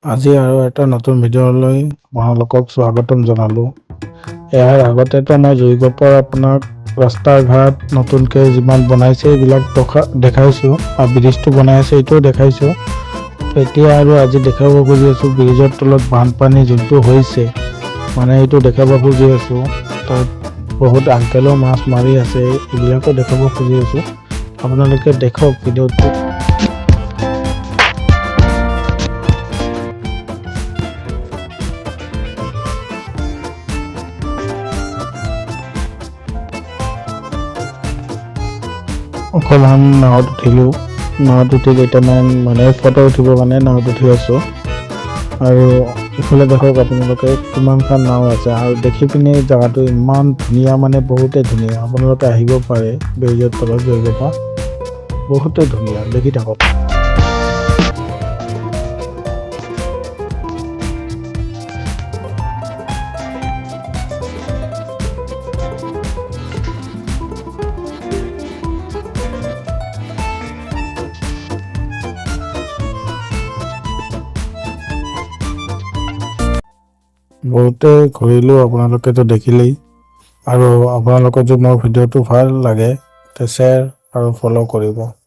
আজি আৰু এটা নতুন ভিডিঅ'লৈ আপোনালোকক স্বাগতম জনালোঁ। ইয়াৰ আগতেতো মই জুইকোপাৰ আপোনাক ৰাস্তা ঘাট নতুনকৈ যিমান বনাইছে এইবিলাক দেখাইছোঁ আৰু ব্ৰিজটো বনাই আছে এইটোও দেখাইছোঁ। এতিয়া আৰু আজি দেখাব খুজি আছোঁ ব্ৰিজৰ তলত বানপানী যোনটো হৈছে, মানে এইটো দেখাব খুজি আছোঁ। তাত বহুত আংকেলেও মাছ মাৰি আছে, এইবিলাকো দেখাব খুজি আছোঁ। আপোনালোকে দেখক ভিডিঅ'টো। অকল আমি নাৱত উঠিলোঁ। নাৱত উঠি কেইটামান মানে ফটো উঠিবৰ কাৰণে নাৱত উঠি আছোঁ। আৰু ইফালে দেখক আপোনালোকে কিমানখন নাও আছে আৰু দেখি পিনে জেগাটো ইমান ধুনীয়া, মানে বহুতেই ধুনীয়া। আপোনালোকে আহিব পাৰে ব্ৰিজৰ তলত জুইকোপা, বহুতেই ধুনীয়া, দেখি থাকক। বহুতে ঘূৰিলোঁ, আপোনালোকেতো দেখিলেই। আৰু আপোনালোকৰ যদি মোৰ ভিডিঅ'টো ভাল লাগে তে শ্বেয়াৰ আৰু ফ'ল' কৰিব।